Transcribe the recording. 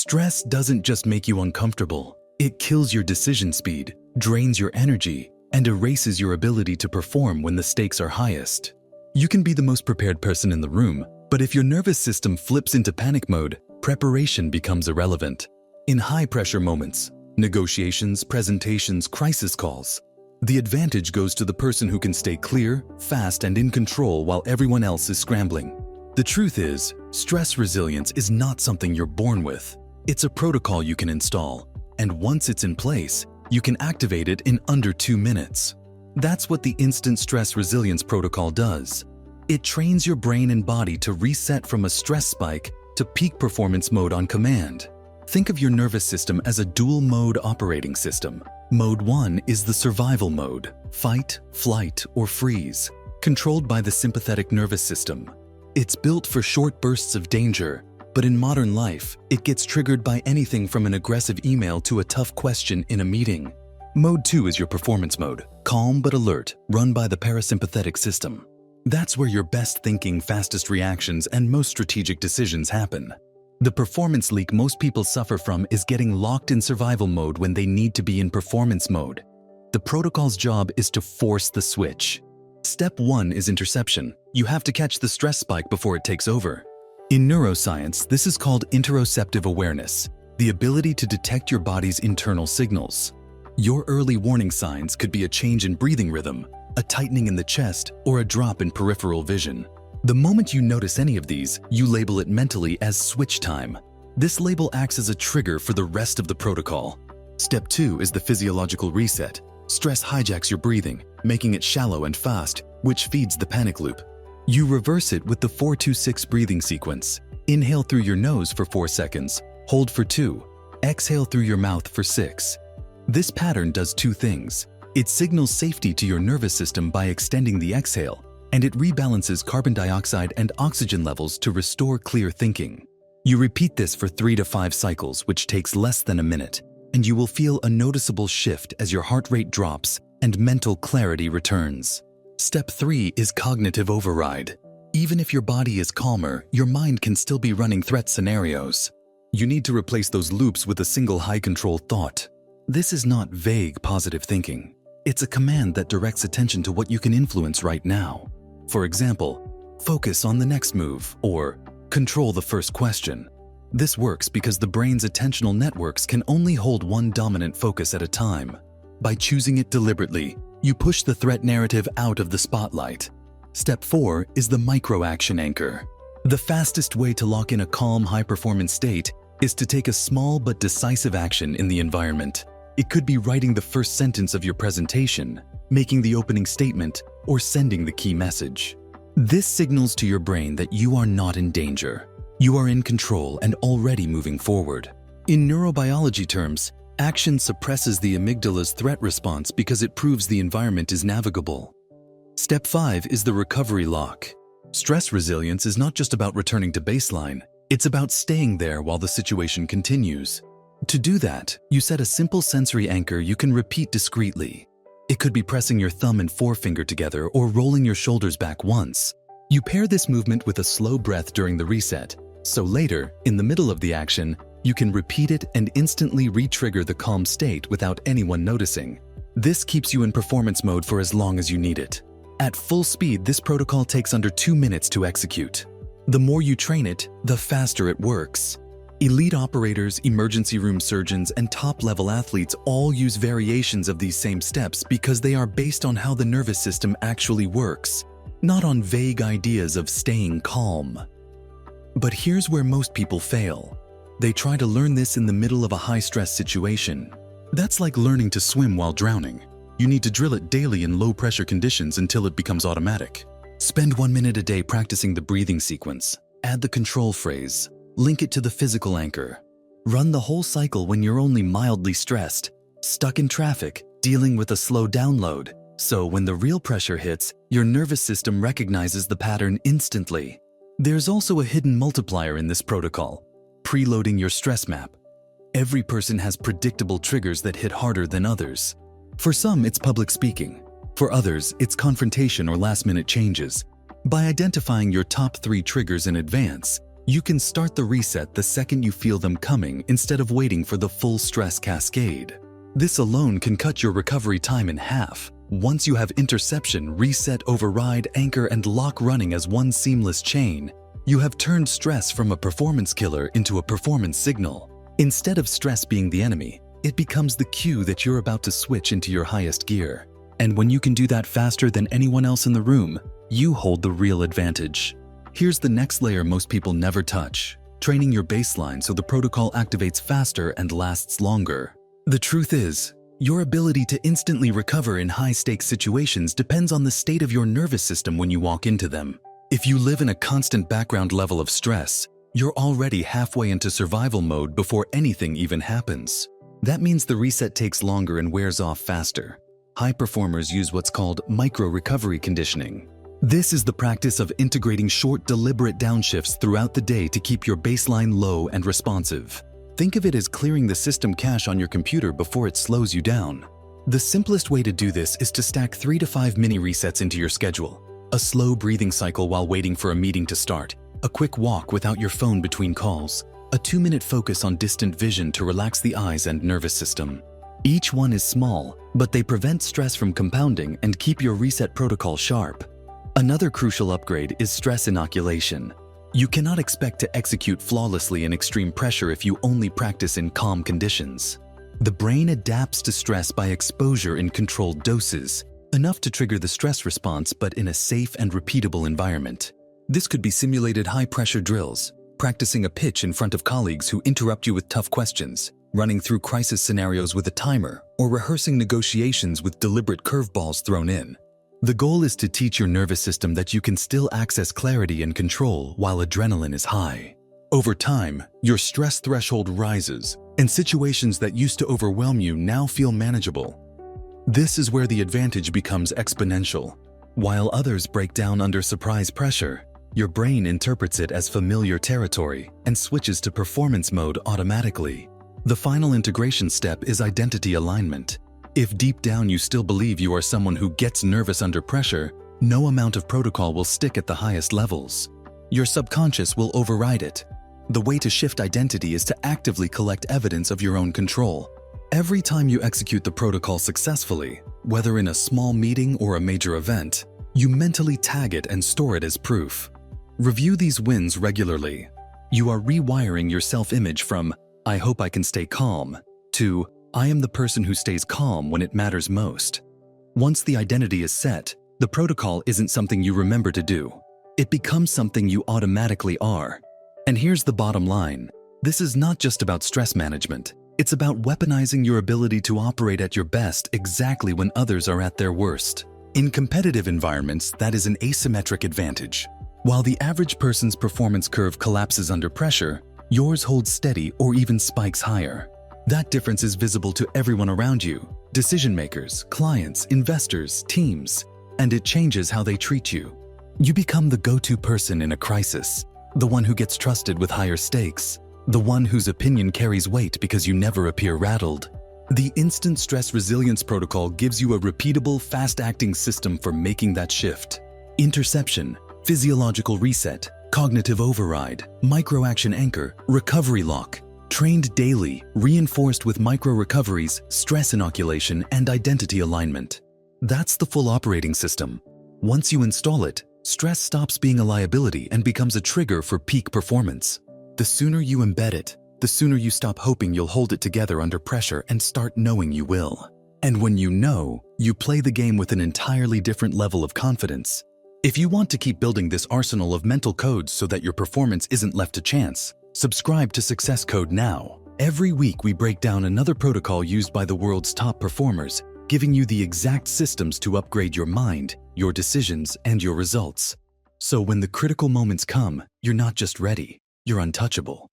Stress doesn't just make you uncomfortable. It kills your decision speed, drains your energy, and erases your ability to perform when the stakes are highest. You can be the most prepared person in the room, but if your nervous system flips into panic mode, preparation becomes irrelevant. In high-pressure moments, negotiations, presentations, crisis calls, the advantage goes to the person who can stay clear, fast, and in control while everyone else is scrambling. The truth is, stress resilience is not something you're born with. It's a protocol you can install, and once it's in place, you can activate it in under 2 minutes. That's what the Instant Stress Resilience Protocol does. It trains your brain and body to reset from a stress spike to peak performance mode on command. Think of your nervous system as a dual-mode operating system. Mode 1 is the survival mode, fight, flight, or freeze, controlled by the sympathetic nervous system. It's built for short bursts of danger, but in modern life, it gets triggered by anything from an aggressive email to a tough question in a meeting. Mode 2 is your performance mode, calm but alert, run by the parasympathetic system. That's where your best thinking, fastest reactions, and most strategic decisions happen. The performance leak most people suffer from is getting locked in survival mode when they need to be in performance mode. The protocol's job is to force the switch. Step 1 is interception. You have to catch the stress spike before it takes over. In neuroscience, this is called interoceptive awareness, the ability to detect your body's internal signals. Your early warning signs could be a change in breathing rhythm, a tightening in the chest, or a drop in peripheral vision. The moment you notice any of these, you label it mentally as switch time. This label acts as a trigger for the rest of the protocol. Step 2 is the physiological reset. Stress hijacks your breathing, making it shallow and fast, which feeds the panic loop. You reverse it with the 4-2-6 breathing sequence. Inhale through your nose for 4 seconds, hold for 2, exhale through your mouth for 6. This pattern does 2 things. It signals safety to your nervous system by extending the exhale, and it rebalances carbon dioxide and oxygen levels to restore clear thinking. You repeat this for 3 to 5 cycles, which takes less than a minute, and you will feel a noticeable shift as your heart rate drops and mental clarity returns. Step 3 is cognitive override. Even if your body is calmer, your mind can still be running threat scenarios. You need to replace those loops with a single high-control thought. This is not vague positive thinking. It's a command that directs attention to what you can influence right now. For example, focus on the next move, or control the first question. This works because the brain's attentional networks can only hold one dominant focus at a time. By choosing it deliberately, you push the threat narrative out of the spotlight. Step 4 is the micro-action anchor. The fastest way to lock in a calm, high-performance state is to take a small but decisive action in the environment. It could be writing the first sentence of your presentation, making the opening statement, or sending the key message. This signals to your brain that you are not in danger. You are in control and already moving forward. In neurobiology terms, action suppresses the amygdala's threat response because it proves the environment is navigable. Step 5 is the recovery lock. Stress resilience is not just about returning to baseline, it's about staying there while the situation continues. To do that, you set a simple sensory anchor you can repeat discreetly. It could be pressing your thumb and forefinger together or rolling your shoulders back once. You pair this movement with a slow breath during the reset, so later, in the middle of the action, you can repeat it and instantly re-trigger the calm state without anyone noticing. This keeps you in performance mode for as long as you need it. At full speed, this protocol takes under 2 minutes to execute. The more you train it, the faster it works. Elite operators, emergency room surgeons, and top-level athletes all use variations of these same steps because they are based on how the nervous system actually works, not on vague ideas of staying calm. But here's where most people fail. They try to learn this in the middle of a high-stress situation. That's like learning to swim while drowning. You need to drill it daily in low-pressure conditions until it becomes automatic. Spend 1 minute a day practicing the breathing sequence. Add the control phrase. Link it to the physical anchor. Run the whole cycle when you're only mildly stressed, stuck in traffic, dealing with a slow download. So when the real pressure hits, your nervous system recognizes the pattern instantly. There's also a hidden multiplier in this protocol. Preloading your stress map. Every person has predictable triggers that hit harder than others. For some, it's public speaking. For others, it's confrontation or last-minute changes. By identifying your top 3 triggers in advance, You can start the reset the second you feel them coming instead of waiting for the full stress cascade. This alone can cut your recovery time in half. Once you have interception, reset, override, anchor, and lock running as one seamless chain, you have turned stress from a performance killer into a performance signal. Instead of stress being the enemy, it becomes the cue that you're about to switch into your highest gear. And when you can do that faster than anyone else in the room, you hold the real advantage. Here's the next layer most people never touch: training your baseline so the protocol activates faster and lasts longer. The truth is, your ability to instantly recover in high-stakes situations depends on the state of your nervous system when you walk into them. If you live in a constant background level of stress, you're already halfway into survival mode before anything even happens. That means the reset takes longer and wears off faster. High performers use what's called micro-recovery conditioning. This is the practice of integrating short, deliberate downshifts throughout the day to keep your baseline low and responsive. Think of it as clearing the system cache on your computer before it slows you down. The simplest way to do this is to stack 3 to 5 mini resets into your schedule. A slow breathing cycle while waiting for a meeting to start, a quick walk without your phone between calls, a 2-minute focus on distant vision to relax the eyes and nervous system. Each one is small, but they prevent stress from compounding and keep your reset protocol sharp. Another crucial upgrade is stress inoculation. You cannot expect to execute flawlessly in extreme pressure if you only practice in calm conditions. The brain adapts to stress by exposure in controlled doses, enough to trigger the stress response but in a safe and repeatable environment. This could be simulated high-pressure drills, practicing a pitch in front of colleagues who interrupt you with tough questions, running through crisis scenarios with a timer, or rehearsing negotiations with deliberate curveballs thrown in. The goal is to teach your nervous system that you can still access clarity and control while adrenaline is high. Over time, your stress threshold rises, and situations that used to overwhelm you now feel manageable. This is where the advantage becomes exponential. While others break down under surprise pressure, your brain interprets it as familiar territory and switches to performance mode automatically. The final integration step is identity alignment. If deep down you still believe you are someone who gets nervous under pressure, no amount of protocol will stick at the highest levels. Your subconscious will override it. The way to shift identity is to actively collect evidence of your own control. Every time you execute the protocol successfully, whether in a small meeting or a major event, you mentally tag it and store it as proof. Review these wins regularly. You are rewiring your self-image from "I hope I can stay calm" to "I am the person who stays calm when it matters most." Once the identity is set, the protocol isn't something you remember to do. It becomes something you automatically are. And here's the bottom line. This is not just about stress management. It's about weaponizing your ability to operate at your best exactly when others are at their worst. In competitive environments, that is an asymmetric advantage. While the average person's performance curve collapses under pressure, yours holds steady or even spikes higher. That difference is visible to everyone around you: decision makers, clients, investors, teams, and it changes how they treat you. You become the go-to person in a crisis, the one who gets trusted with higher stakes, the one whose opinion carries weight because you never appear rattled. The Instant Stress Resilience Protocol gives you a repeatable, fast-acting system for making that shift. Interception, Physiological Reset, Cognitive Override, Micro-Action Anchor, Recovery Lock. Trained daily, reinforced with micro-recoveries, stress inoculation, and identity alignment. That's the full operating system. Once you install it, stress stops being a liability and becomes a trigger for peak performance. The sooner you embed it, the sooner you stop hoping you'll hold it together under pressure and start knowing you will. And when you know, you play the game with an entirely different level of confidence. If you want to keep building this arsenal of mental codes so that your performance isn't left to chance, subscribe to Success Code now. Every week we break down another protocol used by the world's top performers, giving you the exact systems to upgrade your mind, your decisions, and your results. So when the critical moments come, you're not just ready, you're untouchable.